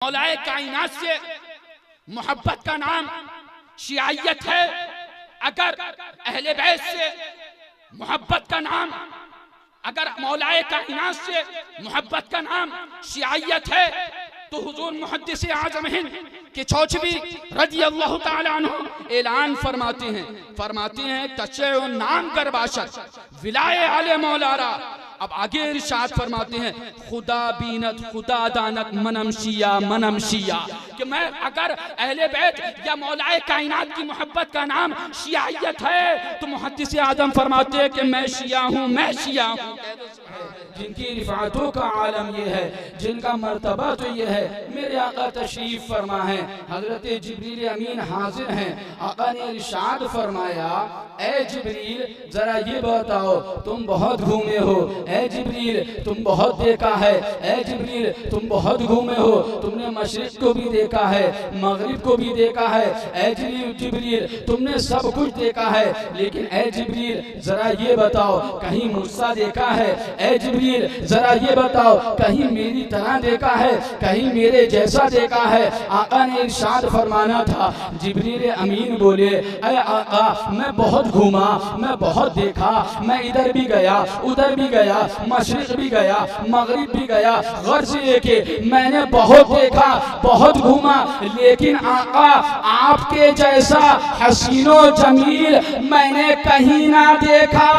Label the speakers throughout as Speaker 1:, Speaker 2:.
Speaker 1: मौलाए कायनात से मोहब्बत का नाम शियायत है। अगर अहले बैत से मोहब्बत का नाम, अगर मौलाए कायनात से मोहब्बत का नाम शियायत है तो हुजूर मुहद्दिस आज़म हिंद के चौचवी रज़ी अल्लाह ताला अन्हु ऐलान फरमाते हैं तचे नाम कर बाशत विलाए आले मौलारा। अब आगे इरशाद फरमाते हैं खुदा बीनत खुदा दानत मनम शिया कि मैं अगर अहले बैत या मौलाए कायनात की मोहब्बत का नाम शियायत है तो मुहद्दिस आज़म फरमाते हैं कि मैं शिया हूँ।
Speaker 2: जिनकी रिफातों का आलम ये है, जिनका मर्तबा तो ये है, मेरे आका तशरीफ फरमा है, हजरत जिब्रील अमीन हाजिर हैं। आका ने इरशाद फरमाया ए जिब्रील जरा ये बताओ तुम बहुत घूमे हो, ए जिब्रील तुम बहुत देखा है, ए जिब्रील तुम बहुत घूमे हो, तुमने मशरिक को भी देखा है, मगरिब को भी देखा है, ए जिब्रील तुमने सब कुछ देखा है, लेकिन ए जिब्रील जरा ये बताओ कहीं मुझसा देखा है, ए जिब्रील जरा ये बताओ कहीं मेरी तरह देखा है, कहीं मेरे जैसा देखा है। आका ने इरशाद फरमाना था, जिब्रील अमीन बोले ऐ आका मैं बहुत घूमा, मैं बहुत देखा, मैं इधर भी गया उधर भी गया, मशरिक भी गया मगरिब भी गया, गर्ज ये के मैंने बहुत देखा बहुत घूमा, लेकिन आका आपके जैसा हसीनो जमील मैंने कहीं ना देखा।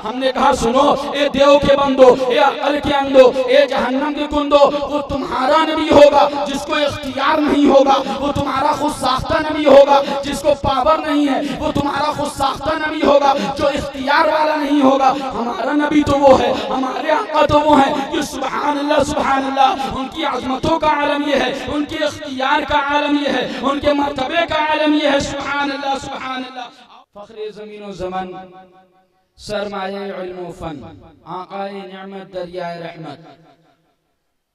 Speaker 2: हमने कहा सुनो ए देव के बंदो, ए अकल के अंदो, ए जहन्नम के कुंदो, वो तुम्हारा नबी होगा जिसको इख्तियार नहीं होगा, वो तुम्हारा खुद साख्ता नबी होगा जिसको पावर नहीं है, वो तुम्हारा खुद साख्ता नबी होगा जो इख्तियार वाला नहीं होगा। हमारा नबी तो वो है, हमारे आका तो वो है कि सुभान अल्लाह उनकी अज़मतों का आलम ये है, उनके इख्तियार का आलम ये है, उनके मर्तबे का आलम ये है। सुभान अल्लाह फख्रे ज़मीन व ज़मान सरमाए इल्म फन आकाए निअमत दरियाए रहमत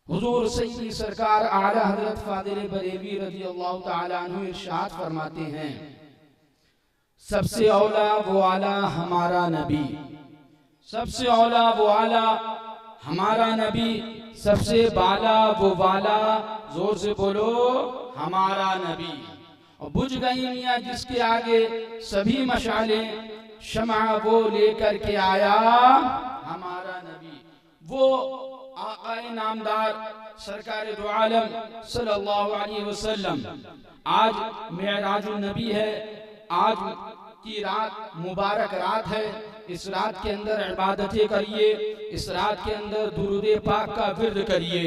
Speaker 2: हुजूर सैयदी सरकार आला हजरत फादिल बरेलवी रज़ी अल्लाह ताला अन्हु इरशाद फरमाते हैं सबसे औला वो आला हमारा नबी, सबसे औला वो आला हमारा नबी, सबसे बाला वो वाला, जोर से बोलो हमारा नबी। और बुझ गई मियाँ जिसके आगे सभी मशाले, शमा वो लेकर के आया हमारा नबी, वो आक़ाए नामदार सरकार दो आलम सल्लल्लाहु अलैहि वसल्लम। आज मेराजुन नबी है, आज की रात मुबारक रात है, इस रात के अंदर इबादतें करिए, इस रात के अंदर दुरूद पाक का विर्द करिए,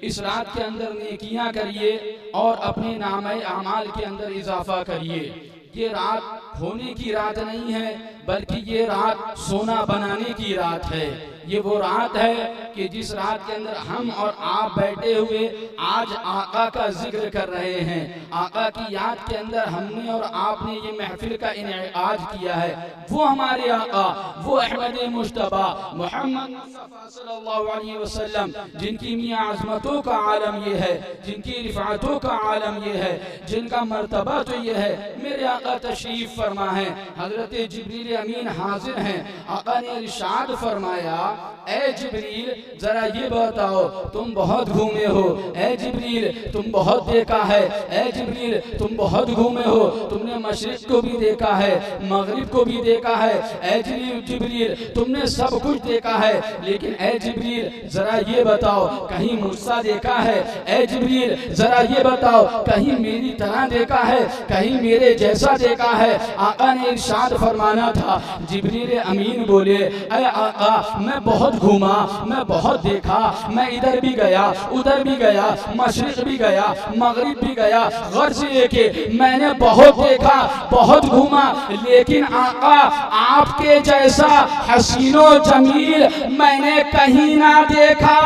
Speaker 2: इस रात के अंदर नेकियां करिए और अपने नामे आमाल के अंदर इजाफा करिए। ये रात होने की रात नहीं है बल्कि ये रात सोना बनाने की रात है। ये वो रात है कि जिस रात के अंदर हम और आप बैठे हुए आज आका का जिक्र कर रहे हैं, आका की याद के अंदर हमने और आपने ये महफिल का इनेकाद किया है। वो हमारे आका, वो अहमद मुश्तबा मोहम्मद मुस्तफा सल्लल्लाहु अलैहि वसल्लम, जिनकी मियाँ अज़मतों का आलम ये है, जिनकी रिफातों का आलम ये है, जिनका मर्तबा तो ये है, मेरे आका तशरीफ फरमा है, हजरत जिब्रील अमीन हाजिर हैं। आका ने इरशाद फरमाया ए जिब्रील जरा ये बताओ तुम बहुत घूमे हो, ए जिब्रील तुम बहुत देखा है, ए जिब्रील तुम बहुत घूमे हो, तुमने मशरिक को भी देखा है मगरिब को भी देखा है, ए जिब्रील तुमने सब कुछ देखा है, लेकिन ए जिब्रील जरा ये बताओ कहीं मुझसा देखा है, ए जिब्रील जरा ये बताओ कहीं मेरी तरह देखा है, कहीं मेरे जैसा देखा है। आका ने इरशाद फरमाना था, जिब्रील अमीन बोले ऐ आका मैं बहुत घूमा, मैं बहुत देखा, मैं इधर भी गया उधर भी गया, मशरिक भी गया मगरिब भी गया, गर्ज ये के मैंने बहुत देखा बहुत घूमा, लेकिन आका आपके जैसा हसीनो जमील मैंने कहीं ना देखा।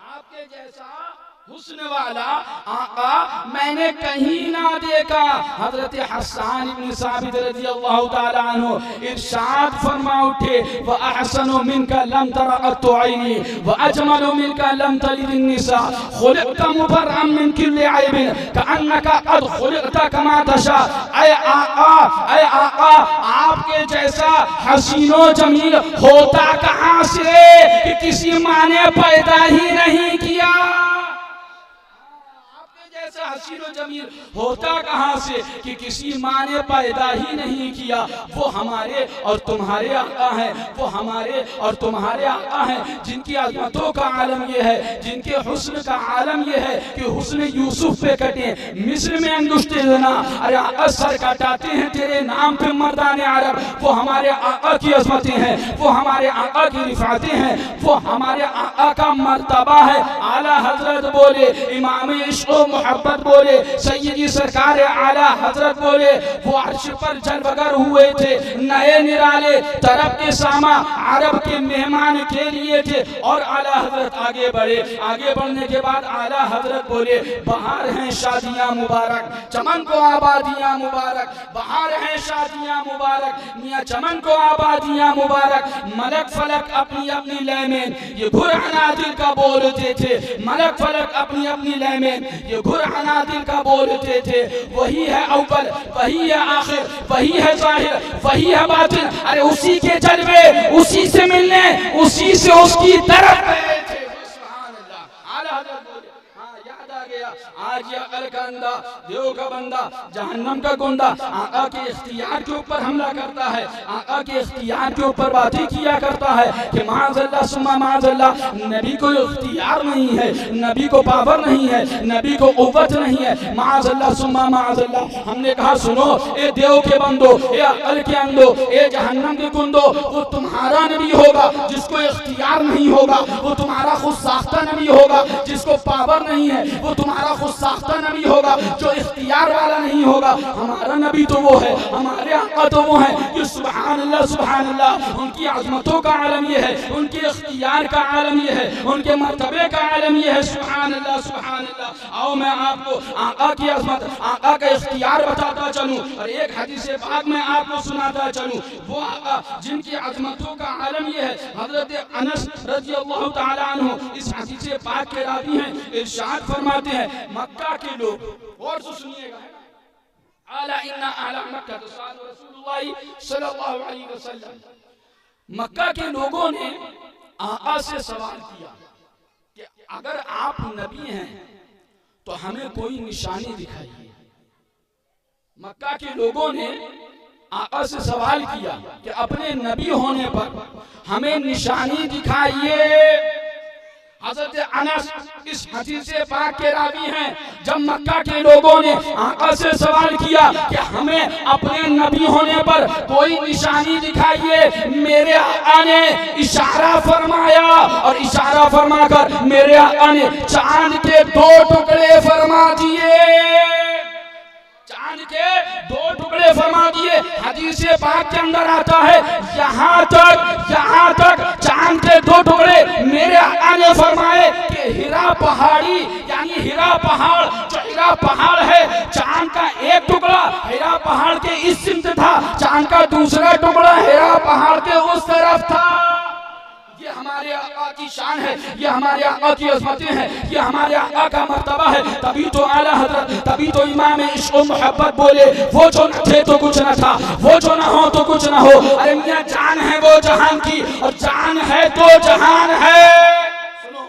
Speaker 2: आपके जैसा हुस्न वाला आका मैंने कहीं ना देखा। हजरत हसन इब्न साबित रज़ियल्लाहु ताला अन्हु इरशाद फरमा उठे व अहसनु मिनका लम तरा अत्तु ऐनी व अजमलु मिनका लम तलिद निसा खुलिक़ता मुबर्रअन मिन कुल्लि ऐबिन कअन्नका क़द खुलिक़ता कमा तशा। ऐ आका आपके जैसा हसीनो जमील होता कहां से कि किसी माँ ने पैदा ही नहीं किया। हसीन व जमील होता कहां से कि किसी माँ ने पैदा ही नहीं किया। वो हमारे और तुम्हारे आका हैं, वो हमारे और तुम्हारे आका हैं, जिनकी अज़मतों का आलम ये है, जिनके हुस्न का आलम ये है कि हुस्न यूसुफ पे कटे, मिस्र में अंगुष्ठे जना, अरे आका सर काटाते हैं तेरे नाम पे मर्दाने अरब। वो हमारे आका की अज़मतें हैं, वो हमारे आका की रिफ़ातें हैं, वो हमारे आका का मर्तबा है। आला हजरत बोले, इमाम इश्क़ व मोहब्बत बोले, सैयदी सरकार आला हजरत बोले, वो अर्श पर जलवगर हुए थे, नए निराले तरफ के सामा अरब के मेहमान के लिए थे। और आला हजरत आगे बढ़े, आगे बढ़ने के बाद आला हजरत बोले, बाहर हैं शादियां मुबारक, चमन को आबादियां मुबारक, बाहर हैं शादियां मुबारक, मियां चमन को आबादियां मुबारक। मलक फलक अपनी अपनी लय में ये घुर अनादिल का बोलते थे, मलक फलक अपनी अपनी लय में ये घुर अनादिल का बोलते थे। वही है अव्वल, वही है आखिर, वही है जाहिर, वही है बातिन। अरे उसी के जलवे, उसी से मिलने, उसी से उसकी तरफ गए थे। सुभान अल्लाह। आला हज़रत बोले, हाँ याद आ गया, आज ये अकल का अंधा, देव का बंदा, जहन्नम का गुंडा आका के इख्तियार के ऊपर हमला करता है, आका के इख्तियार के ऊपर बातें किया करता है कि माज़अल्लाह सुम्मा माज़अल्लाह, नबी को इख्तियार नहीं है, नबी को पावर नहीं है, नबी को कुव्वत नहीं है, माज़अल्लाह सुम्मा माज़अल्लाह। हमने कहा सुनो ए देव के बंदो, ए अकल के अंधो, ए जहन्नम के गुंडो, वो तुम्हारा नबी होगा जिसको इख्तियार नहीं होगा, वो तुम्हारा खुद साख्ता नबी होगा जिसको पावर नहीं है, वो तुम्हारा खुद साख्ता नबी होगा जो इख्तियार वाला नहीं होगा। हमारा नबी तो वो है, हमारे आका तो वो है कि सुभान अल्लाह सुभान अल्लाह, उनकी अज़मतों का आलम ये है, उनके इख्तियार का आलम ये है, उनके मर्तबे का आलम ये है। सुभान अल्लाह सुभान अल्लाह। आओ मैं आपको आका की अज़मत, आका का इख्तियार बताता चलूं और एक हदीस पाक में आपको सुनाता चलूं। वो आका जिनकी अज़मतों का आलम ये है, हज़रत अनस रज़ियल्लाहु ताला अन्हु इस हदीस पाक के रावी हैं, इरशाद फरमाते हैं, मक्का के लोग, और सुनिएगा, आला इन्ना आला मक्का रसूलुल्लाह सल्लल्लाहु अलैहि वसल्लम, मक्का के लोगों ने आका से सवाल किया कि अगर आप नबी हैं तो हमें कोई निशानी दिखाइए। मक्का के लोगों ने आका से सवाल किया कि अपने नबी होने पर हमें निशानी दिखाइए। हज़रत अनस इस हदीस पाक के रावी हैं। जब मक्का के लोगों ने आका से सवाल किया कि हमें अपने नबी होने पर कोई निशानी दिखाइए, मेरे आका ने इशारा फरमाया और इशारा फरमाकर मेरे आका ने चांद के 2 टुकड़े फरमा दिए, चांद के 2 टुकड़े फरमा दिए। हदीस पाक के अंदर आता है, यहाँ तक चांद के 2 टुकड़े मेरे आका ने फरमाए कि हिरा पहाड़ी, यानी हिरा पहाड़, जो हिरा पहाड़ है, चांद का 1 टुकड़ा हिरा पहाड़ के इस सिमत था, चांद का दूसरा टुकड़ा हिरा पहाड़ के उस तरफ था। ये हमारे आका की शान है, ये हमारे आका की अज़मतें हैं, ये हमारे आका का मर्तबा है। तभी तो आला हज़रत, तभी तो इमाम इश्क़ व मोहब्बत बोले, वो जो न थे तो कुछ न था, वो जो न हो तो कुछ न हो। अरे मियां जान है वो जहान की, और जान है तो जहान है। सुनो,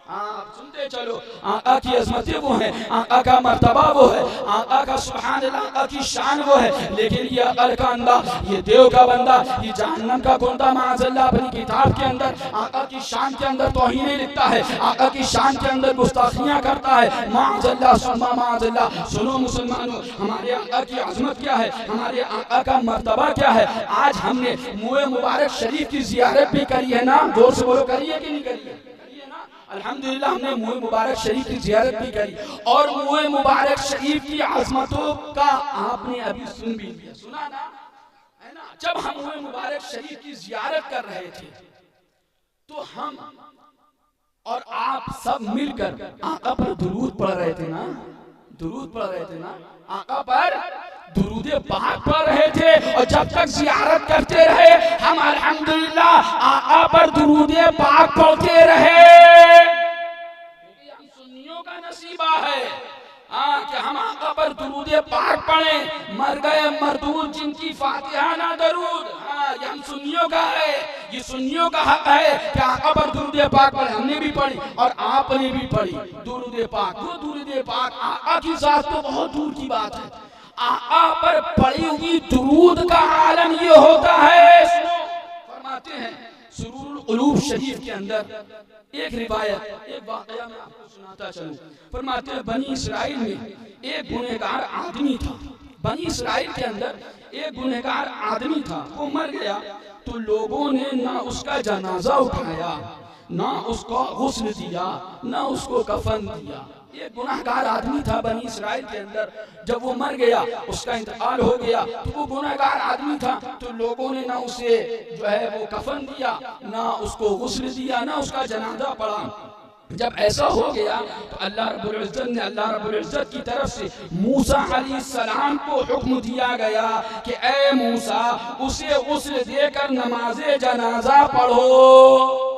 Speaker 2: आप सुनते चलो, आका की अज़मतें वो है, आका का मर्तबा वो है, आका का सुभान अल्लाह, आका की शान वो है। लेकिन ये अकल का अंधा, ये देव का बंदा, ये जहन्नम का गुंडा माज़अल्लाह अपनी किताब के अंदर आका की शान के अंदर तौहीन लिखता है, आका की शान के अंदर गुस्ताखियां करता है। माज़अल्लाह सुम्मा माज़अल्लाह। सुनो मुसलमानों, हमारे आका की अज़मत क्या है, हमारे आका का मर्तबा क्या है। आज हमने मुए मुबारक शरीफ की ज़ियारत भी करी है ना, जोर से बोलो, करी है कि नहीं करी है? अल्हम्दुलिल्लाह हमने मुए मुबारक शरीफ की ज़ियारत भी करी, और मुए मुबारक शरीफ की अज़मतों का आपने अभी सुन भी लिया, सुना ना, है ना। जब हम मुए मुबारक शरीफ की ज़ियारत कर रहे थे तो हम और आप सब मिलकर आका पर दुरूद पढ़ रहे थे ना, दुरूद पढ़ रहे थे ना, आका पर दुरूद पाक पढ़ रहे थे। और जब तक ज़ियारत करते रहे हम अल्हम्दुलिल्लाह आका पर दुरूद पाक पढ़ते रहे। हम सुन्नियों का नसीबा है कि हम आका पर दुरूद पाक पढ़ें। मर गए मरदूद जिनकी फातिहा ना दरूद, ये हम सुन्नियों का है। ये सुन्नियों का हक है कि आका पर दुरूद पाक पढ़े। हमने भी पढ़ी और आपने भी पढ़ी दुरूद पाक। वो दुरूद पाक आका की जात तो बहुत दूर की बात है, आका पर पढ़ी हुई दुरूद का आलम ये होता है। फरमाते हैं सुरूरुल क़ुलूब शरीफ के अंदर एक रिवायत, एक वाक़या मैं आपको सुनाता चलूं। फरमाते हैं बनी इसराइल में एक गुनहगार आदमी था। बनी इसराइल के अंदर एक गुनहगार आदमी था, वो मर गया तो लोगों ने ना उसका जनाजा उठाया, ना उसको गुस्ल दिया, ना उसको कफन दिया। एक गुनाहगार आदमी था बनी इसराइल के अंदर, जब वो मर गया, उसका इंतकाल हो गया, तो वो गुनाहगार आदमी था, तो लोगों ने ना उसे जो है वो कफन दिया, ना उसको गुस्ल दिया, ना उसका जनाजा पढ़ा। जब ऐसा हो गया तो अल्लाह रब्बुल इज्जत की तरफ से मूसा अलैहिस्सलाम को हुक्म दिया गया कि ए मूसा उसे गुस्ल देकर नमाज़े जनाजा पढ़ो।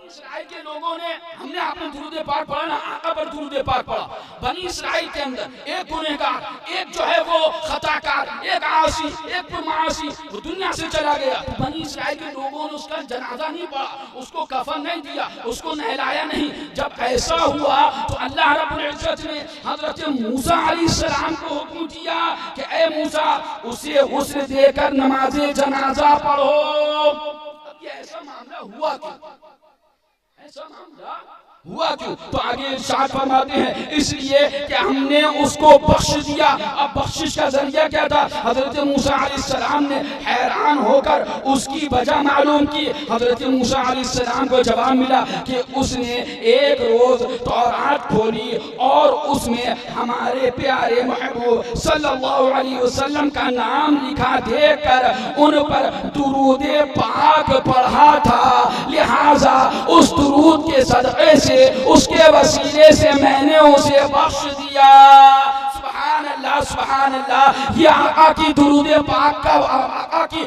Speaker 2: इसराइल के लोगों ने, हमने आपने दुरूद पाक पढ़ा ना, आका पर दुरूद पाक पढ़ा। बनी इसराइल के अंदर एक गुनहगार, एक जो है वो खताकार, एक आसी, एक पुरमासी, वो दुनिया से चला गया। बनी इसराइल के लोगों ने उसका जनाजा नहीं पढ़ा, उसको कफन नहीं दिया, उसको नहलाया नहीं। जब ऐसा हुआ तो अल्लाह रब्बुल इज्जत ने हजरत मूसा अलैहिस्सलाम को हुक्म दिया कि ए मूसा उसे गुस्ल देकर नमाज़े जनाजा पढ़ो। अब ये ऐसा मामला हुआ क्यों? ऐसा मामला हुआ क्यों? तो आगे इरशाद फरमाते हैं इसलिए कि हमने उसको बख्श दिया। अब बख्शिश का जरिया क्या था? हजरत मूसा अलैहिस्सलाम ने हैरान होकर उसकी वजह मालूम की। हजरत मूसा अलैहिस्सलाम को जवाब मिला कि उसने एक रोज तौरात खोली और उसमें हमारे प्यारे महबूब सल्लल्लाहु अलैहि वसल्लम का नाम लिखा देखकर उन पर दुरूद पाक पढ़ा था। लिहाजा उस दुरूद के सदक़े से, उसके वसीले से मैंने उसे बख्श दिया। सुभान अल्लाह, सुभान अल्लाह। ये आका की दुरूद पाक का, आका की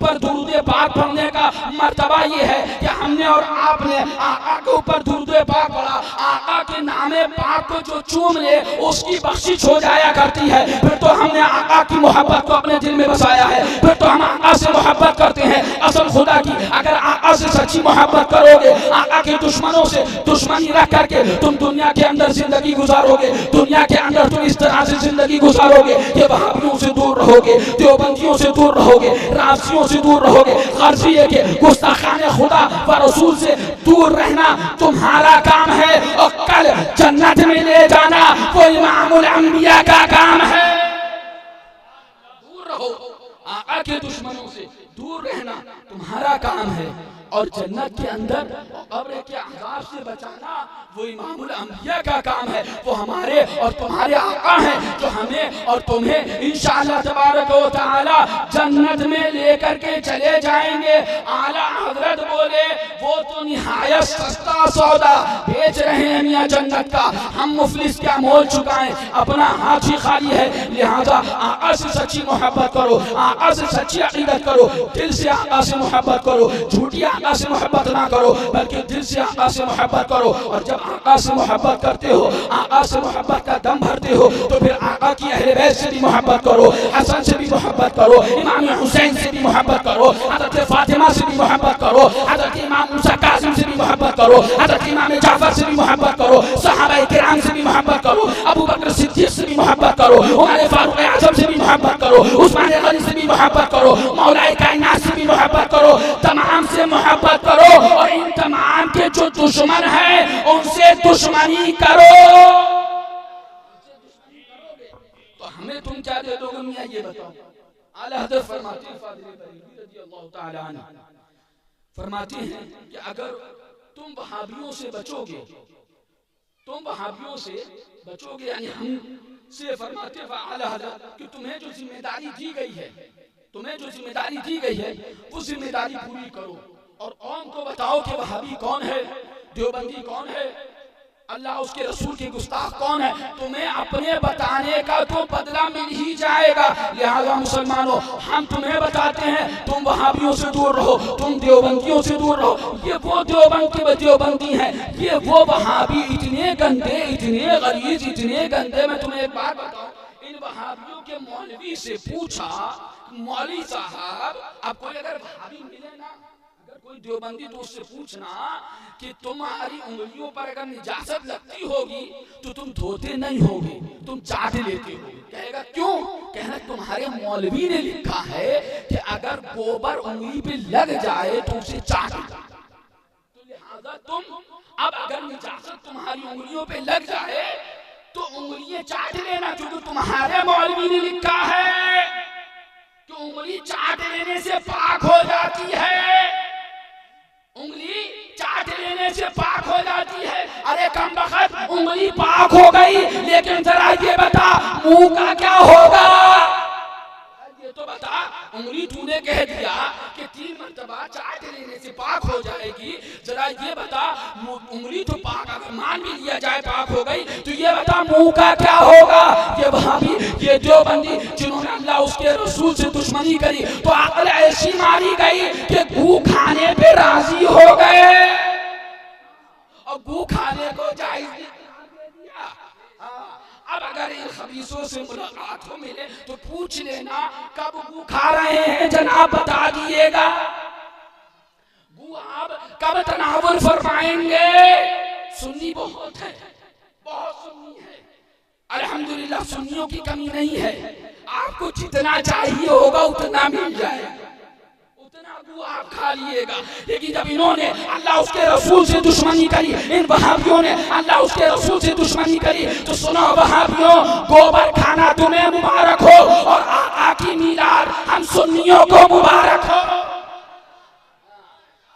Speaker 2: पर दुरूद पाक पढ़ने का मर्तबा ये है कि हमने और आपने आका के ऊपर दुरूद पाक पढ़ा। आका के नामे पाक को जो चूम ले उसकी बख्शिश हो जाया करती है। फिर तो हमने आका की मोहब्बत को अपने दिल में बसाया है, फिर तो हम आका से मोहब्बत करते हैं असल खुदा की। अगर आका से सच्ची मोहब्बत करोगे, आका के दुश्मनों से दुश्मनी रख करके तुम दुनिया के अंदर जिंदगी गुजारोगे, दुनिया के अंदर तुम इस तरह से जिंदगी गुजारोगे कि वहाबियों से दूर रहोगे, देवबंदियों से दूर रहोगे, राफसियों से दूर रहोगे। गर्जिए के गुस्ताखाने खुदा व रसूल से दूर रहना तुम्हारा काम है और कल जन्नत में ले जाना वो इमामुल अंबिया का काम है। दूर रहो, आका के दुश्मनों से दूर रहना तुम्हारा काम है और जन्नत के अंदर कब्र के अज़ाब से बचाना वो इमामुल अंबिया का काम है। वो हमारे और तुम्हारे आका हैं जो हमें और तुम्हें इंशाअल्लाह तबारक व तआला जन्नत में लेकर के चले जाएंगे। आला हजरत बोले वो तो निहायत सस्ता सौदा बेच रहे हैं मियां जन्नत का, हम मुफलिस क्या मोल चुकाएं, अपना हाथ ही खाली है। लिहाजा आका से सच्ची मोहब्बत करो, आका से सच्ची अकीदत करो, दिल से आका से मोहब्बत करो, झूठी आका से मोहब्बत ना करो बल्कि दिल से आका से मोहब्बत करो। और जब आका से मोहब्बत करते हो, आका से मोहब्बत का दम भरते हो, तो फिर आका की अहले बैत से भी मोहब्बत करो, हसन से भी मोहब्बत करो, इमाम हुसैन से भी मोहब्बत करो, हजरत फातिमा से भी मोहब्बत करो, हजरत इमाम मूसा कासिम से भी मोहब्बत करो, हजरत इमाम जाफर से भी मोहब्बत करो, सहाबा किराम से भी मोहब्बत करो, अबू बकर सिद्दीक से भी मोहब्बत करो, उमर फारूक आज़म से भी मोहब्बत करो, उस्मान गनी से भी मोहब्बत करो, मौलाए कायनात से भी मोहब्बत करो, तमाम से मोहब्बत करो और इन तमाम के जो दुश्मन हैं उनसे दुश्मनी करो। तो हमें तुम क्या दे दोगे मियां ये बताओ। आला हज़रत फरमाते हैं रज़ियल्लाहु ताला अन्हु फरमाते हैं कि अगर तुम वहाबियों से बचोगे, तुम वहाबियों से बचोगे यानी हम से फरमाते आला हज़रत कि तुम्हें जो जिम्मेदारी दी गई है, तुम्हें जो जिम्मेदारी दी गई है वो जिम्मेदारी पूरी करो और कौम को बताओ कि वहाबी कौन है, देवबंदी कौन है, अल्लाह उसके रसूल के गुस्ताख कौन है। तुम्हें अपने बताने का तो बदला मिल ही जाएगा। लिहाजा मुसलमानों हम तुम्हें बताते हैं तुम वहाबियों से दूर रहो, तुम देवबंदियों से दूर रहो। ये वो देवबंदी हैं, ये वो वहाबी इतने गंदे, इतने गलीज, इतने गंदे। मैं तुम्हें एक बात बताऊं, इन वहाबियों के मौलवी से पूछा, मौलवी साहब आप कोई अगर वहाबी मिले ना, अगर कोई देवबंदी तो उससे पूछना कि तुम्हारी उंगलियों पर अगर निजासत लगती होगी तो तुम धोते नहीं होगे, तुम चाट लेते हो। कहेगा क्यों? कहना तुम्हारे मौलवी ने लिखा है कि अगर गोबर उंगली पे लग जाए तो उसे चाट लो, तो लिहाजा तुम अब अगर निजासत तुम्हारी उंगलियों पे लग जाए तो उंगलियां चाट लेना, क्योंकि तुम्हारे मौलवी ने लिखा है कि उंगली चाट लेने से पाक हो जाती है, उंगली चाट लेने से पाक हो जाती है। अरे कमबख्त, उंगली पाक हो गई, लेकिन जरा ये बता मुंह का क्या होगा? ये तो बता, उंगली तूने कह दिया कि 3 मरतबा चाट लेने से पाक हो जाएगी, जरा ये बता उंगली तो पाक अगर मान भी लिया जाए पाक हो गई, तो ये बता मुंह का क्या होगा? ये वहाबी, ये देवबंदी जिन्होंने अल्लाह उसके रसूल से दुश्मनी करी तो अक्ल ऐसी मारी गई कि गू खाने पे राजी हो गए और गू खाने को जायज दे दिया। अब अगर इन खबीसों से मुलाकात हो मिले तो पूछ लेना कब गू खा रहे हैं जनाब, बता दिएगा। गू आप कब तनावुल फरमाएंगे? सुन्नी बहुत है, बहुत सुन्नी है, अल्हम्दुलिल्लाह सुन्नियों की कमी नहीं है। आपको जितना चाहिए होगा उतना मिल जाएगा, उतना गू आप खा लिएगा। लेकिन जब इन्होंने अल्लाह उसके रसूल से दुश्मनी करी, इन वहाबियों ने अल्लाह उसके रसूल से दुश्मनी करी, तो सुनो वहाबियों, गोबर खाना तुम्हें मुबारक हो और आका की मीलाद हम सुन्नियों को मुबारक हो।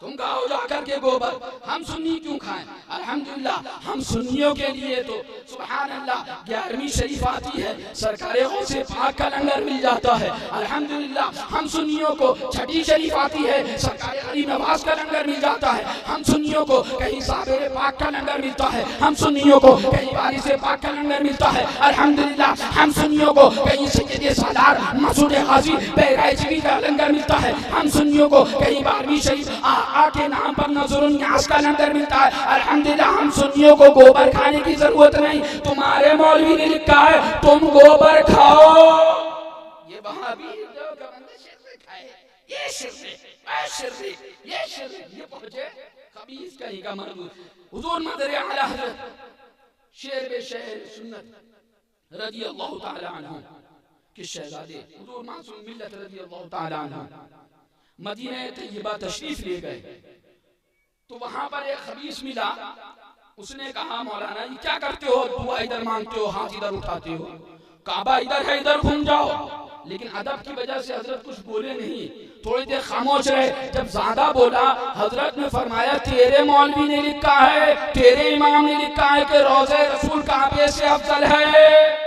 Speaker 2: तुम खाओ जाकर के गोबर, हम सुन्नी क्यों खाएं? अल्हम्दुलिल्लाह हम सुन्नियों के लिए तो सुभान अल्लाह 11वीं शरीफ आती है, सरकारे गौसे पाक का लंगर मिल जाता है। अल्हम्दुलिल्लाह हम सुन्नियों को 6ठी शरीफ आती है, सरकारे गरीब नवाज का लंगर मिल जाता है। हम सुन्नियों को कहीं साबेरे पाक का लंगर मिलता है, हम सुन्नियों को कहीं बारी से पाक का लंगर मिलता है। अल्हम्दुलिल्लाह हम सुन्नियों को कहीं सैयद सालार मसूद गाजी बहराइचवी का लंगर मिलता है। हम सुन्नियों को कहीं 12वीं शरीफ के नाम पर नजरुन न्यास का लंगर मिलता है। अल्हम्दुलिल्लाह हम सुन्नियों को गोबर खाने की जरूरत नहीं, तुम्हारे मौलवी ने लिखा है तुम गोबर खाओ। ये वहाबी खाए, ये शिर्क, ये पहुंचे खबीस कहीं का मरदूद। हुजूर मदर आला हज़रत शेर बे शेर सुन्नत रज़ी अल्लाह ताला अन्हु के शहजादे हुजूर मासूम मिल्लत रज़ी अल्लाह ताला अन्हु मदीना तैयबा तशरीफ ले गए, तो वहां पर एक खबीस मिला। उसने कहा मौलाना ये क्या करते हो? दुआ इधर मांगते हो, हाथ इधर उठाते हो, काबा इधर है, इधर घूम जाओ। लेकिन अदब की वजह से हजरत कुछ बोले नहीं, थोड़ी देर खामोश रहे। जब ज्यादा बोला हजरत ने फरमाया तेरे मौलवी ने लिखा है, तेरे इमाम ने लिखा है कि रोज़े रसूल काबे से अफजल है।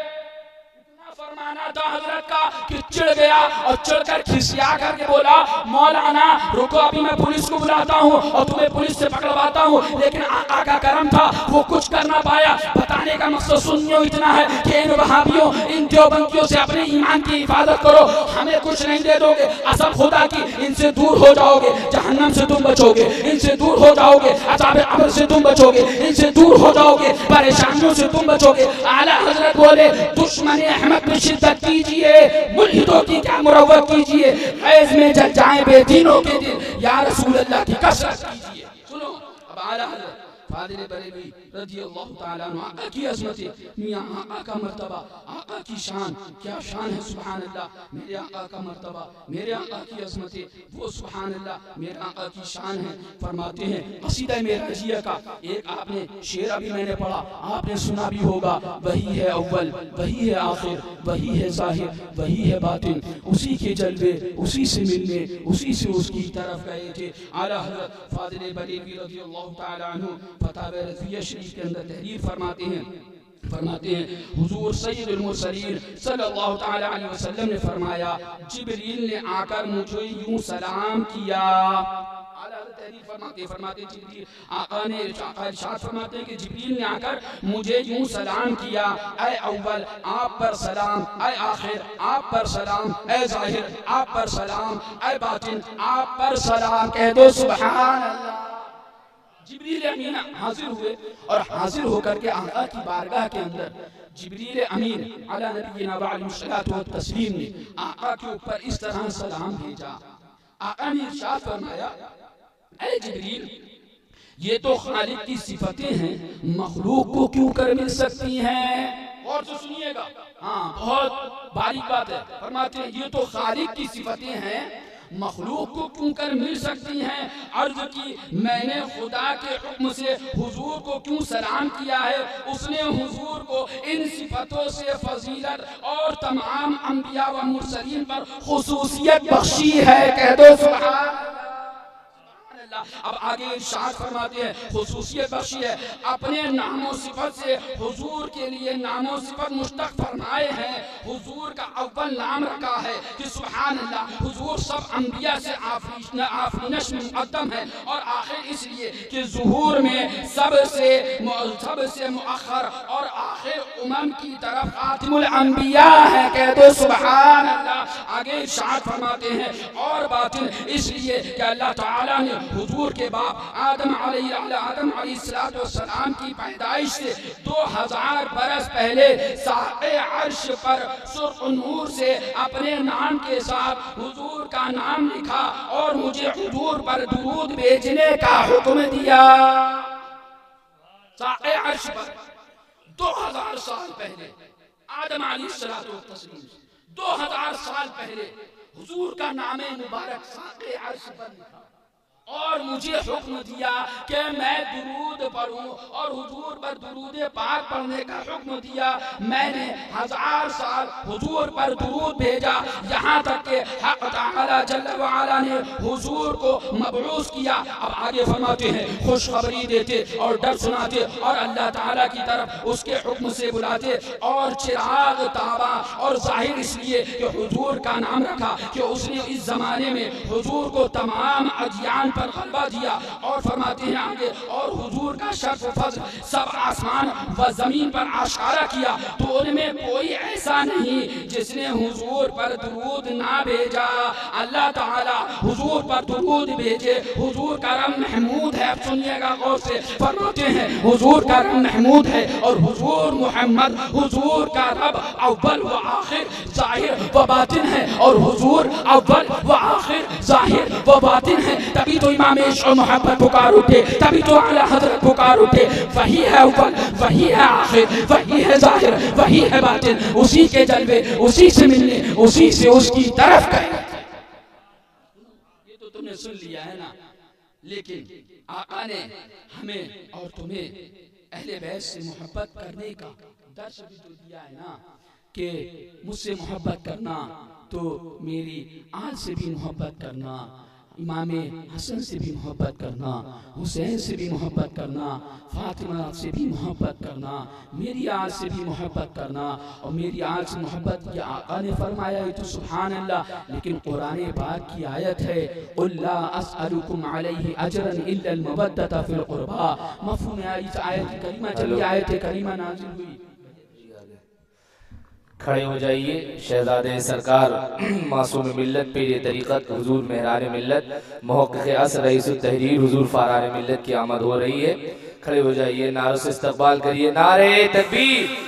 Speaker 2: फरमाना था हजरत का कि चिढ़ गया और चिढ़कर खिसिया करके बोला मौलाना रुको, अभी मैं पुलिस को बुलाता हूँ और तुम्हें पुलिस से पकड़वाता हूँ। लेकिन आका का करम था, वो कुछ कर ना पाया। बताने का मकसद सुन्नियों इतना है कि इन वहाबियों, इन देवबंदियों से अपने ईमान की हिफाजत करो, हमें कुछ नहीं दे दोगे असम खुदा की, इनसे दूर हो जाओगे, जहन्नम से तुम बचोगे, इनसे दूर हो जाओगे, अज़ाब कब्र से तुम बचोगे, इनसे दूर हो जाओगे, परेशानियों से तुम बचोगे। आला हजरत बोले दुश्मन अहमद में शिद्दत कीजिए, मुल्हिदों की क्या मुरव्वत कीजिए, फैज़ में जल जाए बेदीनों के दिल, या रसूल अल्लाह की कसरत कीजिए। सुनो अब आला हज़रत फादिल बरेलवी रज़ी अल्लाह ताला अन्हु आका की अज़मत, मियां आका का मर्तबा, आका की शान, क्या शान है सुभान अल्लाह। मेरे आका का मर्तबा, मेरे आका की अज़मत, वो सुभान अल्लाह मेरे आका की शान है। फरमाते हैं कसीदा मेराजिया का एक आपने शेर अभी मैंने पढ़ा, आपने सुना भी होगा, वही है अव्वल, वही है आखिर, वही है ज़ाहिर, वही है बातिन, उसी के जलवे, उसी से मिलने, उसी से उसकी तरफ गए थे। आला हज़रत फादिल बरेलवी रज़ी अल्लाह ताला अन्हु फतावा रज़िया शरीफ के अंदर तहरीर फरमाते हैं हुजूर सैयदुल मुरसलीन सल्लल्लाहु ताला अलैहि वसल्लम ने फरमाया जिब्रील ने आकर मुझे यूं सलाम किया। फरमाते जिब्रील आका ने इरशाद फरमाते हैं कि जिब्रील ने आकर मुझे यूं सलाम किया, ऐ अव्वल आप पर सलाम, ऐ आखिर आप पर सलाम, ऐ ज़ाहिर आप पर सलाम, ऐ बातिन आप पर सलाम। कह दो सुभान अल्लाह। जिब्रील अमीन हाजिर हुए और हाजिर होकर के आका की बारगाह के अंदर जिब्रील अमीन अला नबीना व अलैहिस्सलातु व तस्लीम ने आका के ऊपर इस तरह सलाम भेजा। आका ने इरशाद फरमाया ऐ जिब्रील, ये तो खालिक की सिफतें हैं, मखलूक को क्यों कर मिल सकती हैं? और तो सुनिएगा, हाँ बहुत बारीक बात है। फरमाते हैं ये तो खालिक की सिफतें हैं, मखलूक को क्यों कर मिल सकती हैं? अर्ज की मैंने खुदा के हुक्म से हुजूर को क्यों सलाम किया है, उसने हुजूर को इन सिफतों से फजीलत और तमाम अंबिया व मुरसलीन पर खुसूसियत बख्शी है। कह दो सुभान अल्लाह। अब आगे इरशाद फरमाते हैं खुसूसियत बख्शी है, अपने नामो सिफत से हुजूर के लिए नामो सिफत मुश्तक फरमाए हैं। हुजूर का अव्वल नाम रखा है कि सुभान अल्लाह, हुजूर सब अंबिया से आफरीनश में मुक़द्दम है, और आखिर इसलिए कि ज़ुहूर में सबसे मुअख्खर और आखिर उमम की तरफ खातिमुल अंबिया है। कह दो सुभान अल्लाह। आगे इरशाद फरमाते हैं और बातिन इसलिए कि अल्लाह ताला ने हुजूर के बाप आदम अलैहिस्सलाम की पैदाइश से 2000 बरस पहले साक़े अर्श पर सुर्ख नूर से अपने नाम के साथ हुजूर का नाम लिखा और मुझे हुजूर पर दुरूद भेजने का हुक्म दिया। साक़े अर्श पर 2000 साल पहले आदम अलैहिस्सलाम 2000 साल पहले हुजूर का नाम मुबारक साक़े अर्श पर लिखा और मुझे हुक्म दिया कि मैं दुरूद पढ़ूं, और हुजूर पर दुरूद पाक पढ़ने का हुक्म दिया। मैंने 1000 साल हुजूर पर दुरूद भेजा, यहाँ तक कि हक़ तआला जल्ल व अला ने हुजूर को मबऊस किया। अब आगे फरमाते हैं खुशखबरी देते और डर सुनाते और अल्लाह ताला की तरफ उसके हुक्म से बुलाते, और चिराग ताबा और जाहिर इसलिए कि हुजूर का नाम रखा कि उसने इस जमाने में हुजूर को तमाम अदियान पर गलबा दिया। और फरमाते हैं आगे, और हुजूर का शर्फ फज़ल सब आसमान व जमीन पर आशकारा किया, तो उनमें कोई ऐसा नहीं जिसने हुजूर पर दुरूद ना भेजा। अल्लाह ताला हुजूर पर दुरूद भेजे, हुजूर का रब महमूद है। अब सुनिएगा गौर से, फरमाते हैं हुजूर का रब महमूद है और हुजूर मोहम्मद हुजूर का रब अव्वल व आखिर जाहिर व बातिन है, और हुजूर अव्वल व आखिर जाहिर व बातिन है। तभी तो इमाम इश्क़ मोहब्बत पुकार उठे, तभी तो आला हज़रत पुकार उठे। वही है अव्वल, वही है आखिर, वही है जाहिर, वही है बातिन। उसी के जलवे, उसी से मिलने, उसी से उसकी तरफ गए। ये तो तुमने सुन लिया है ना, लेकिन आका ने हमें और तुम्हें अहले बैत से मोहब्बत करने का दर्श भी तो दिया है ना, कि मुझसे मोहब्बत करना तो मेरी आल से भी मोहब्बत करना, इमाम हसन से भी मोहब्बत करना, हुसैन से भी मोहब्बत करना, फातिमा से भी मोहब्बत करना, मेरी आल से भी मोहब्बत करना। और मेरी आल से मोहब्बत की आका ने फरमाया है तो सुभान अल्लाह। लेकिन कुरान पाक की आयत है उल्ला अस्अलुकुम अलैहि अजरन इल्ला अल मवद्दता फिल कुर्बा। मफ़हूम है इस आयत करीमा, जब आयत करीमा नाज़िल हुई।
Speaker 3: खड़े हो जाइए। शहजादे सरकार मासूम मिल्लत पीर तरीक़त हुजूर मेहरान मिल्लत मुहक़्क़िक़ असर रईसुत तहरीर हुजूर फ़ारान मिल्लत की आमद हो रही है। खड़े हो जाइए, नारों से इस्तक़बाल करिए। नारे तकबीर।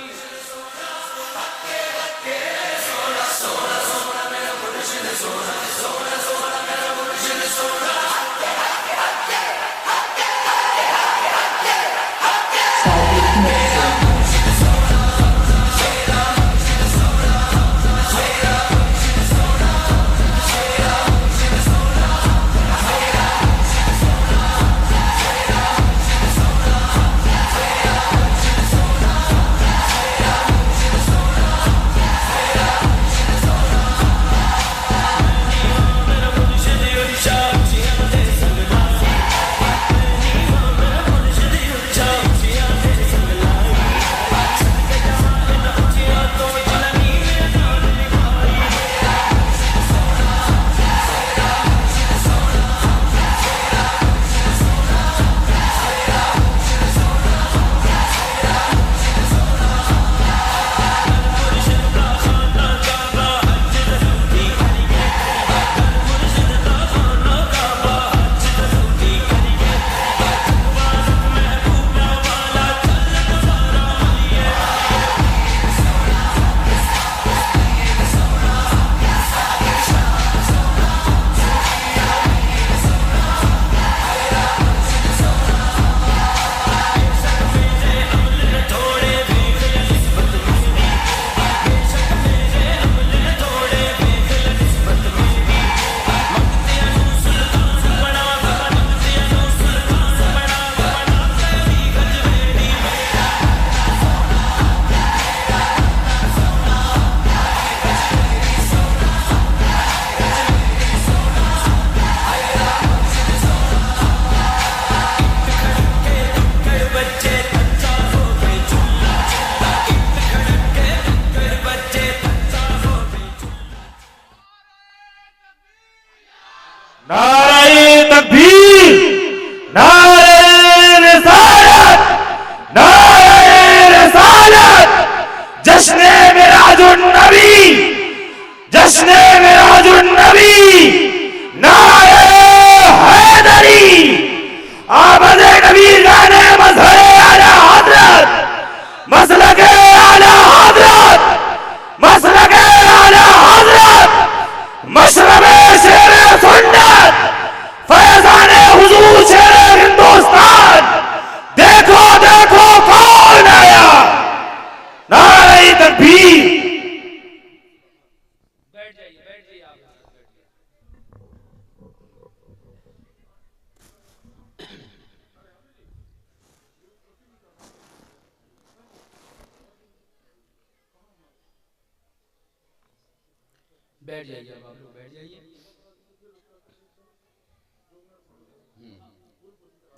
Speaker 2: बैठ जाइए, अब आप लोग बैठ जाइए।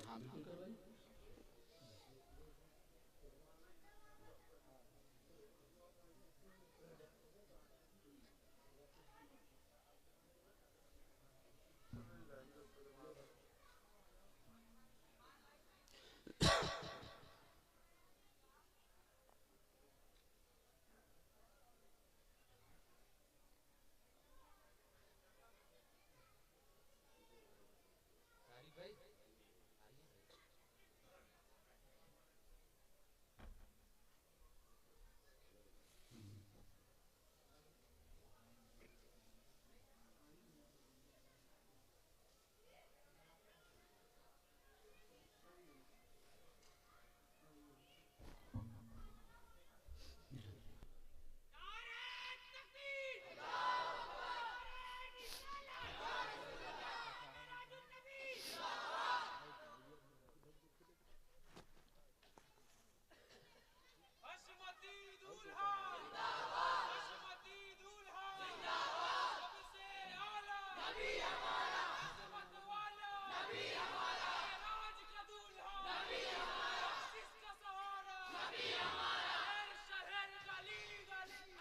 Speaker 2: हाँ बिल्कुल करवाइए।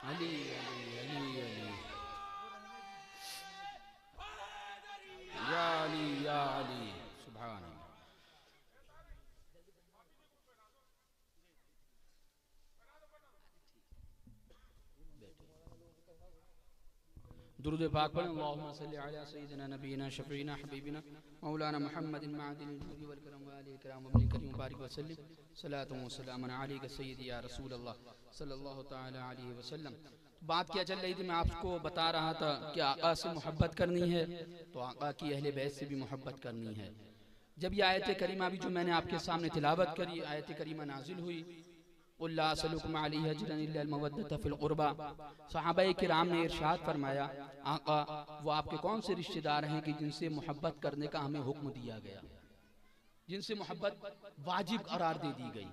Speaker 2: अली अली अली अली या अली या अली सुभान अल्लाह। दुरूद पाक पढ़ें। अल्लाहुम्मा सल्ली अला सय्यिदिना नबीना शफीना हबीबिना मौलाना मुहम्मदिन मादिनिल जुदी वल करम व आलिल किराम वल करीम बारिक व सल्लिम सलातु व सलामन अलैका सय्यदी या रसूल अल्लाह सल्लल्लाहु तआला अलैहि वसल्लम। बात क्या चल रही थी, मैं आपको बता रहा था कि आका से मोहब्बत करनी है तो आका की अहले बैत से भी मोहब्बत करनी है। जब ये आयत करीमा भी जो मैंने आपके सामने तिलावत करी, आयत करीमा नाजिल हुई, ला असलुकुम अलैहि अजरन इल्ला अल मवद्दत फिल क़ुरबा, सहाबाए किराम ने इरशाद फरमाया आका वो आपके कौन से रिश्तेदार हैं कि जिनसे मोहब्बत करने का हमें हुक्म दिया गया, जिनसे मोहब्बत वाजिब करार दे दी गई।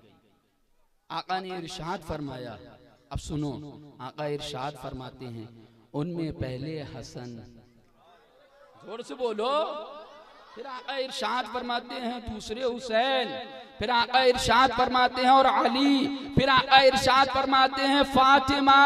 Speaker 2: आका ने इरशाद फरमाया, अब सुनो, आका इरशाद फरमाते हैं उनमें पहले हसन, जोर से बोलो, फिर आका इरशाद फरमाते हैं दूसरे हुसैन, फिर आका इरशाद फरमाते हैं और अली, फिर आका इरशाद फरमाते हैं फातिमा।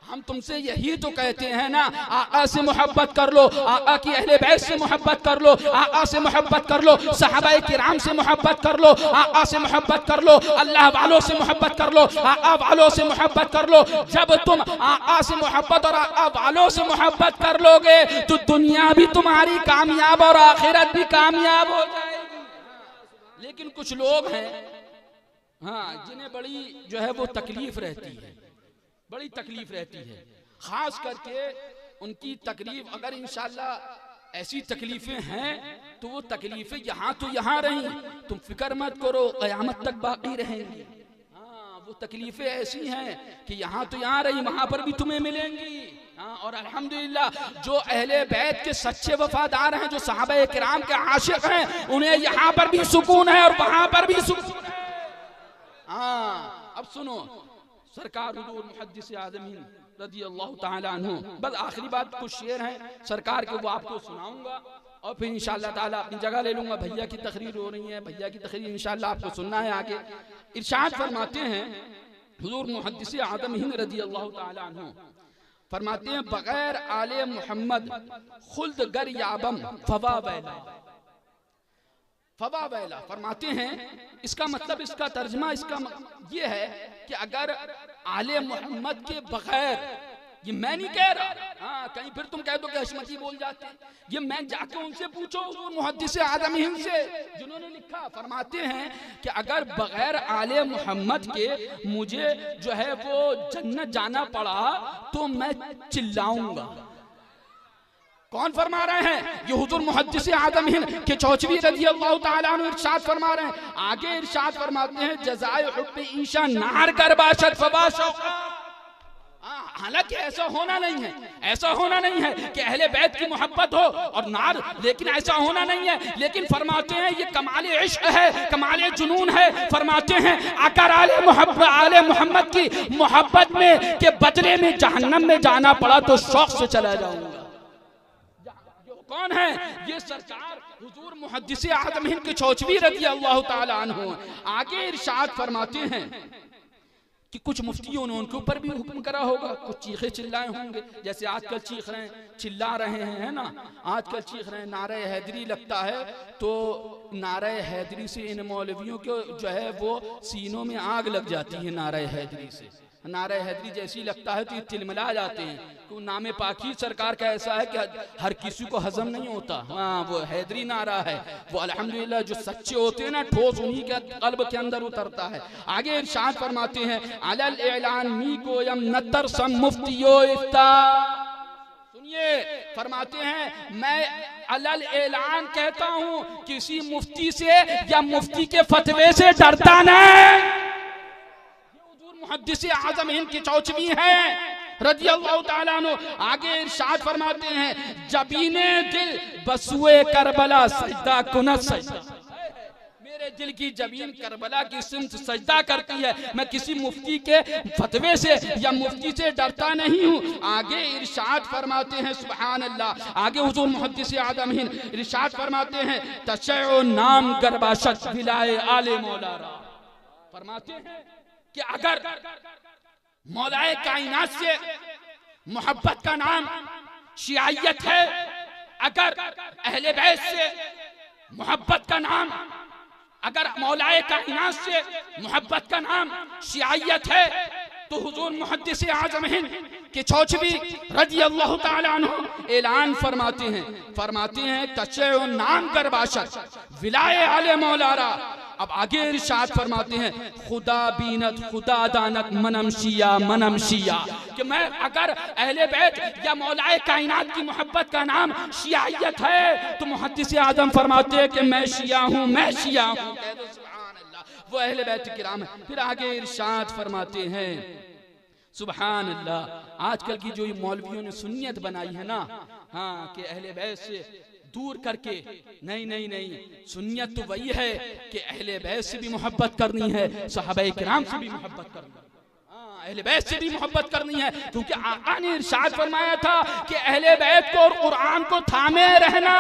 Speaker 2: हम तुमसे यही तो कहते हैं ना, आका से मोहब्बत कर लो, आका की अहले बैत से मोहब्बत कर लो, आका से मोहब्बत कर लो, सहाबाए किराम से मोहब्बत कर लो, आका से मोहब्बत कर लो, अल्लाह वालों से मोहब्बत कर लो, आका वालों से मोहब्बत कर लो। जब तुम आका से मोहब्बत और आका वालों से मोहब्बत कर लोगे तो दुनिया भी तुम्हारी कामयाब और आखिरत भी कामयाब हो जाएगी। लेकिन कुछ लोग हैं हाँ जिन्हें बड़ी जो है वो तकलीफ रहती है, बड़ी तकलीफ रहती है, खास करके उनकी तकलीफ, अगर इंशाल्लाह ऐसी तकलीफें हैं तो वो तकलीफें यहाँ तो यहाँ रहीं, तुम फिक्र मत करो क़यामत तक बाकी रहेंगी। हाँ वो तकलीफें ऐसी हैं कि यहाँ तो यहाँ रही, वहाँ पर भी तुम्हें मिलेंगी। हाँ और अल्हम्दुलिल्लाह जो अहले बैत के सच्चे वफादार हैं, जो सहाबाए किराम के आशिक हैं, उन्हें यहाँ पर भी सुकून है और वहाँ पर भी सुकून है। हाँ अब सुनो, सरकार हुजूर मुहद्दिस आज़म हिंद रज़ियल्लाहु ताला अन्हु, बस आखिरी बात कुछ शेर हैं सरकार के, वो आपको सुनाऊंगा और फिर इंशाअल्लाह ताला अपनी जगह ले लूंगा। भैया की तकरीर हो रही है, भैया की तकरीर इंशाअल्लाह आपको सुनना है आगे। इरशाद फरमाते हैं हुजूर मुहद्दिस आज़म हिंद रज़ियल्लाहु ताला अन्हु, फरमाते हैं बगैर आले मोहम्मद खुल्द गर याबम फवा बैला, फवा बैला। फरमाते हैं इसका मतलब, इसका तर्जमा इसका ये है कि अगर आले मोहम्मद के बगैर, ये मैं नहीं कह रहा, हाँ कहीं फिर तुम कह दो कि हशमती बोल जाते, ये मैं जाके उनसे पूछो मुहद्दिस आज़म हिंद से जिन्होंने लिखा। फरमाते हैं कि अगर बगैर आले मोहम्मद के मुझे जो है वो जन्नत जाना पड़ा तो मैं चिल्लाऊंगा। कौन फरमा रहे हैं? ये हुजूर मुहद्दिस आज़म हिंद के चौचवी रज़ियल्लाहु ताला अन्हु इरशाद फरमा रहे हैं। आगे इरशाद फरमाते हैं जज़ाए हुब्बे ईशा नार कर बाशत फबाशा,
Speaker 1: हालांकि ऐसा होना नहीं है, ऐसा होना नहीं है कि अहले बैत की मोहब्बत हो और नार, लेकिन ऐसा होना नहीं है। लेकिन फरमाते हैं ये कमाल इश्क है, कमाल जुनून है। फरमाते हैं अगर आले मोहम्मद की मोहब्बत में के बदले में जहन्नम में जाना पड़ा तो शौक से चला जाऊंगा। कौन है ये? सरकार हुजूर मुहद्दिस आज़म हिंद के चौचवी रज़ी अल्लाह ताला अन्हु। आगे इरशाद फरमाते हैं कि कुछ मुफ्तियों ने उनके ऊपर भी हुक्म करा होगा, कुछ चीखे चिल्लाए होंगे, जैसे आजकल चीख रहे हैं, चिल्ला रहे हैं, है ना, आजकल चीख रहे हैं, नारे हैदरी लगता है तो नारे हैदरी से इन मौलवियों को जो है वो सीनों में आग लग जाती है। नारे हैदरी से, नारे हैदरी जैसी लगता है तो ये तिलमिला जाते हैं। तो नामे पाकी सरकार का ऐसा है कि हर किसी को हजम नहीं होता। हाँ, वो हैदरी नारा है, वो अल्हम्दुलिल्लाह जो सच्चे होते हैं ना, ठोस उन्हीं के कल्ब के अंदर उतरता है। आगे इरशाद फरमाते हैं अलल ऐलान मी को यम नतर सम मुफ्तियो इफ्ता। सुनिए, फरमाते हैं मैं अलल ऐलान कहता हूँ, किसी मुफ्ती से या मुफ्ती के फतवे से डरता नहीं। मुहद्दिस आज़म हिंद की चौचवी है रज़ी अल्लाह ताला अन्हु। आगे इरशाद फरमाते हैं जबीने दिल बसुए करबला सजदा कुनत सजदा। मेरे दिल की जबीन करबला की सिमत सजदा करती है। मैं किसी मुफ्ती के फतवे से या मुफ्ती से डरता नहीं हूँ। आगे इरशाद फरमाते हैं सुभान अल्लाह। आगे हुजूर मुहद्दिस आज़म हिंद इरशाद फरमाते हैं तशय्यो नाम गरबाशत विलाए आले मौलारा। फरमाते हैं कि अगर मौलाए कायनात से मोहब्बत का नाम शियायत है, अगर अहले बैत से मोहब्बत का नाम, अगर मौलाए कायनात से मोहब्बत का नाम शियायत है तो हुजूर मुहद्दिस आज़म हिंद के चौचवी रज़ी अल्लाह ताला अन्हु ऐलान फरमाते हैं तशय्यो नाम गरबाशत विलाए आले मौलारा। अब आगे इरशाद फरमाते हैं खुदा बीनत खुदा दानत मनम शिया कि मैं अगर अहले बैत या मौलाए कायनात की मोहब्बत का नाम शियायत है तो मुहद्दिस आज़म फरमाते हैं कि मैं शिया हूँ, मैं शिया हूँ। वो अहले बैत किराम है। फिर आगे इरशाद फरमाते हैं सुभान अल्लाह। आजकल की जो मौलवियों ने सुन्नियत बनाई है ना, हाँ, कि अहले बैत से दूर करके, नहीं, सुन्नियत तो वही है कि अहले बैत से भी मोहब्बत करनी है, सहाबाए किराम से भी मोहब्बत करनी है, अहले बैत से भी मोहब्बत करनी है। क्योंकि आका ने इरशाद फरमाया था कि अहले बैत को और कुरान को थामे रहना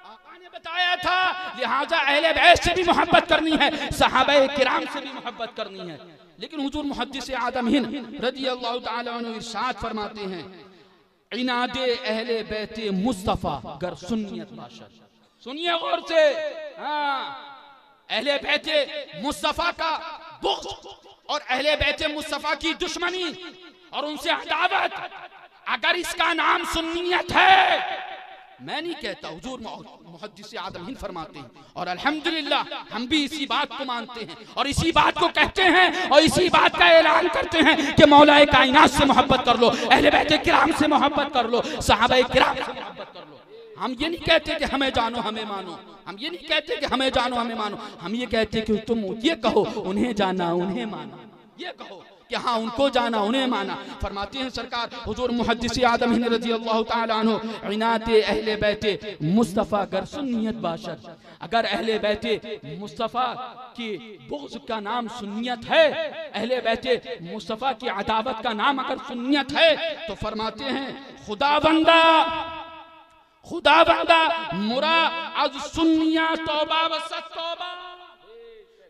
Speaker 1: आका ने बताया था, लिहाजा अहले बैत से भी मोहब्बत करनी है, सहाबाए किराम से भी मोहब्बत करनी है। लेकिन हुजूर मुहद्दिस आज़म हिंद रज़ी अल्लाह ताला अन्हु इरशाद फरमाते हैं इनादे अहले बैते मुस्तफ़ा गर सुन्नियत बाशर। सुनिए गौर से, हाँ, अहले बैते मुस्तफ़ा का बुग़्ज़ और अहले बैते मुस्तफ़ा की दुश्मनी और उनसे अदावत, अगर इसका नाम सुन्नियत है, मैं नहीं कहता, हुजूर मुहद्दिस आज़म हिंद फरमाते हैं और अल्हम्दुलिल्लाह हम भी इसी बात को मानते हैं और इसी बात को कहते हैं और इसी बात का ऐलान करते हैं कि मौलाए कायनात से मोहब्बत कर लो, अहले बैत किराम से मोहब्बत कर लो, सहाबाए किराम से मोहब्बत कर लो। हम ये नहीं कहते कि हमें जानो हमें मानो, हम ये नहीं कहते कि हमें जानो हमें मानो, हम ये कहते कि तुम ये कहो उन्हें जाना उन्हें माना, ये कहो कि हाँ उनको जाना उन्हें माना। फरमाते हैं सरकार हुजूर मुहद्दिस आज़म हिंद रज़ी अल्लाह ताला अन्हु इनाते अहले बैते मुस्तफ़ा गर सुन्नियत बाशर। अगर अहले बैते मुस्तफ़ा की बुग़्ज़ का नाम सुन्नियत है, अहले बैते मुस्तफ़ा की अदावत का नाम अगर सुन्नियत है तो फरमाते हैं खुदा बंदा मुरा अज सुन्निया तौबा व सत्तौबा।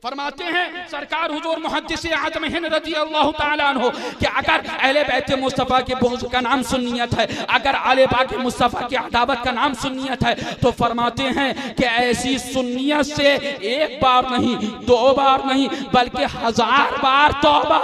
Speaker 1: फरमाते हैं सरकार हुजूर मुहद्दिस आज़म हिंद रज़ी अल्लाह ताला अन्हु कि अगर अहले बैत मुस्तफ़ा के बुग़्ज़ का नाम सुन्नियत है, अगर आले पाक मुस्तफ़ा की अदावत का नाम सुन्नियत है, तो फरमाते हैं कि ऐसी सुन्नियत से एक बार नहीं, दो बार नहीं, बल्कि 1000 बार तौबा।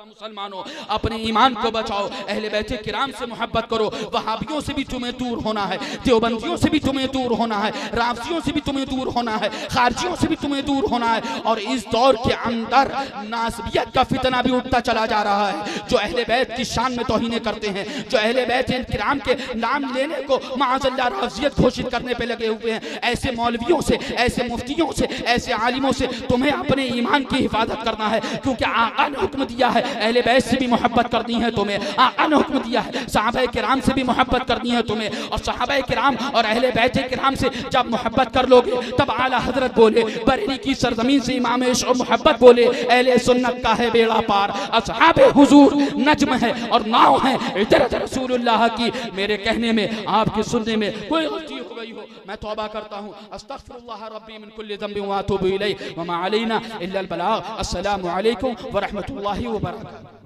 Speaker 1: मुसलमानों अपने ईमान को बचाओ, अहले बैत किराम से मोहब्बत करो। वहाबियों से भी तुम्हें दूर होना है, देवबंदियों से भी तुम्हें दूर होना है, राफियों से भी तुम्हें दूर होना है, खारजियों से भी तुम्हें दूर होना है। और इस दौर के अंदर नासबियत का फितना भी उठता चला जा रहा है, जो अहले बैत की शान में तौहीन करते हैं, जो अहले बैत किराम के नाम लेने को माअज़ल्लाह राज़ियत घोषित करने पे लगे हुए हैं। ऐसे मौलवियों से, ऐसे मुफ्तियों से, ऐसे आलिमों से तुम्हें अपने ईमान की हिफाजत करना है, क्योंकि आका ने हुक्म दिया है अहले बैत से भी मोहब्बत करनी है तुम्हें। आका ने हुक्म दिया है सहाबा किराम से भी मोहब्बत करनी है तुम्हें। और सहाबा किराम और अहले बैत किराम से जब मोहब्बत कर लोगे तब आला हजरत बोले बरेली की सरजमीन से इमाम इश्क मोहब्बत बोले अहले सुन्नत का है बेड़ा पार। असहाबे हुजूर नज्म है और नाव है इतरत रसूलुल्लाह की। मेरे कहने में आपके सुनने में कोई गलती हो गई हो मैं तौबा करता हूँ। अस्तगफिरुल्लाह रब्बी मिन कुल्लि ज़ंबिन व अतूबु इलैहि व मा अलैना इल्ला अल बलाग। अस्सलामु अलैकुम व रहमतुल्लाहि व बरकातुहू।